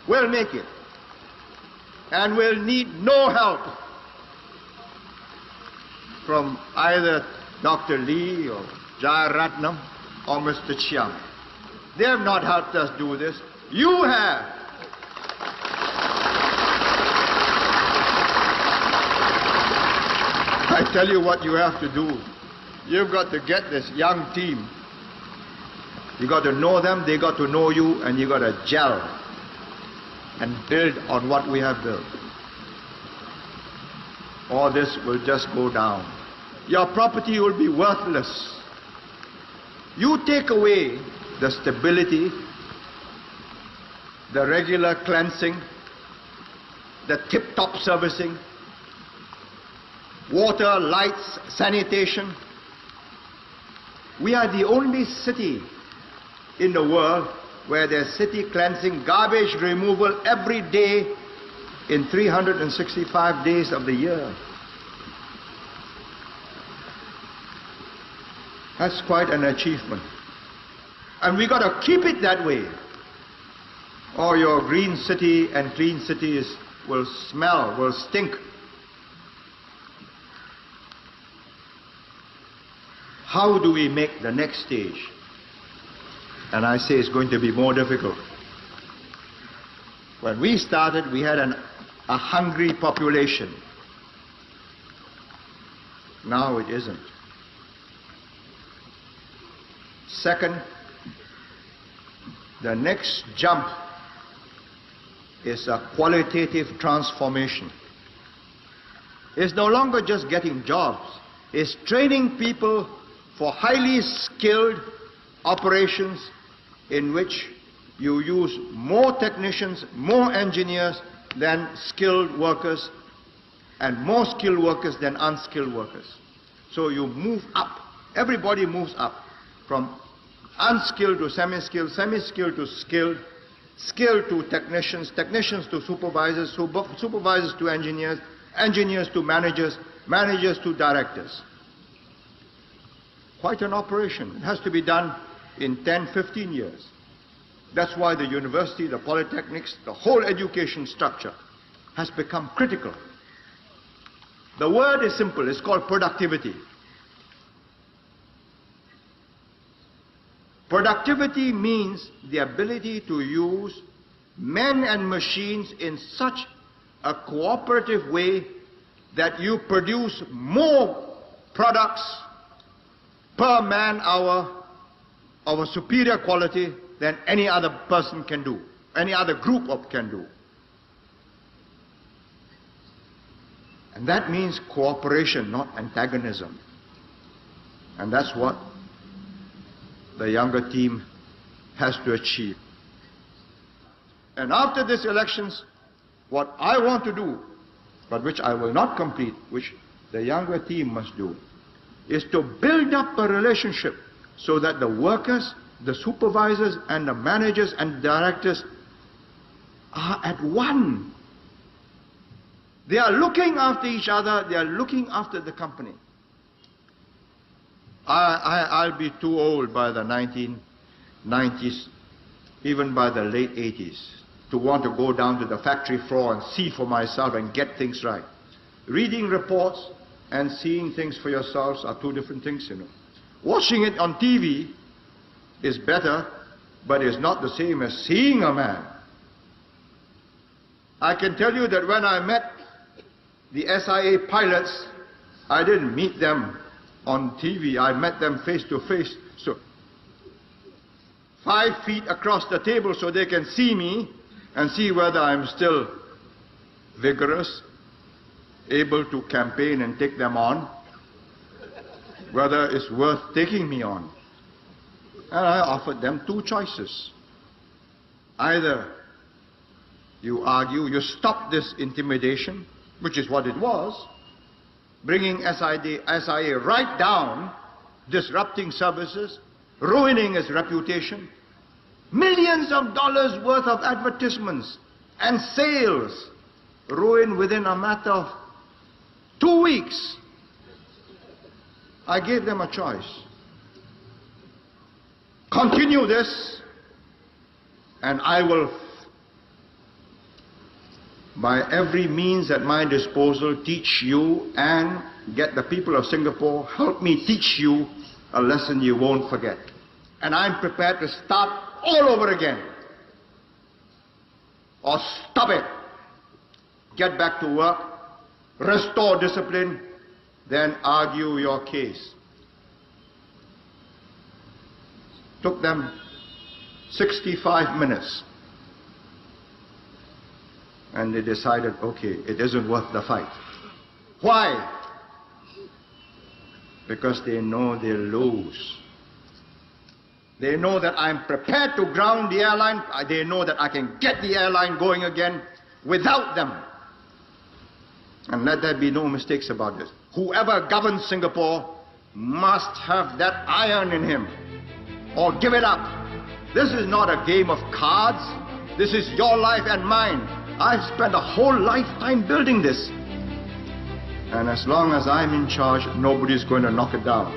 will make it and will need no help from either Dr. Lee or Jai Ratnam or Mr. Chiang. They have not helped us do this. You have. I tell you what you have to do. You've got to get this young team. You got to know them, they got to know you, and you got to gel and build on what we have built. All this will just go down. Your property will be worthless. You take away the stability, the regular cleansing, the tip-top servicing, water, lights, sanitation. We are the only city in the world where there's city cleansing, garbage removal every day in 365 days of the year. That's quite an achievement. And we got to keep it that way, or your green city and clean cities will smell, will stink. How do we make the next stage? And I say it's going to be more difficult. When we started, we had a hungry population. Now it isn't. Second, the next jump is a qualitative transformation. It's no longer just getting jobs. It's training people for highly skilled operations in which you use more technicians, more engineers than skilled workers, and more skilled workers than unskilled workers. So you move up. Everybody moves up from unskilled to semi-skilled, semi-skilled to skilled, skilled to technicians, technicians to supervisors, supervisors to engineers, engineers to managers, managers to directors. Quite an operation. It has to be done in 10, 15 years. That's why the university, the polytechnics, the whole education structure has become critical. The word is simple. It's called productivity. Productivity means the ability to use men and machines in such a cooperative way that you produce more products per man hour of a superior quality than any other person can do, any other group can do. And that means cooperation, not antagonism. And that's what the younger team has to achieve. And after these elections, what I want to do, but which I will not complete, which the younger team must do, is to build up a relationship so that the workers, the supervisors and the managers and directors are at one. They are looking after each other, they are looking after the company. I'll be too old by the 1990s, even by the late 80s, to want to go down to the factory floor and see for myself and get things right. Reading reports and seeing things for yourselves are two different things, you know. Watching it on TV is better, but it's not the same as seeing a man. I can tell you that when I met the SIA pilots, I didn't meet them on TV, I met them face to face. So 5 feet across the table so they can see me and see whether I'm still vigorous, able to campaign and take them on, whether it's worth taking me on. And I offered them two choices. Either you argue, you stop this intimidation, which is what it was, bringing SIA right down, disrupting services, ruining its reputation, millions of dollars worth of advertisements and sales ruined within a matter of 2 weeks. I gave them a choice. Continue this, and I will by every means at my disposal, teach you and get the people of Singapore, help me teach you a lesson you won't forget. And I'm prepared to start all over again. Or stop it. Get back to work, restore discipline, then argue your case. Took them 65 minutes. And they decided, okay, it isn't worth the fight. Why? Because they know they'll lose. They know that I'm prepared to ground the airline. They know that I can get the airline going again without them. And let there be no mistakes about this. Whoever governs Singapore must have that iron in him, or give it up. This is not a game of cards. This is your life and mine. I've spent a whole lifetime building this. And as long as I'm in charge, nobody's going to knock it down.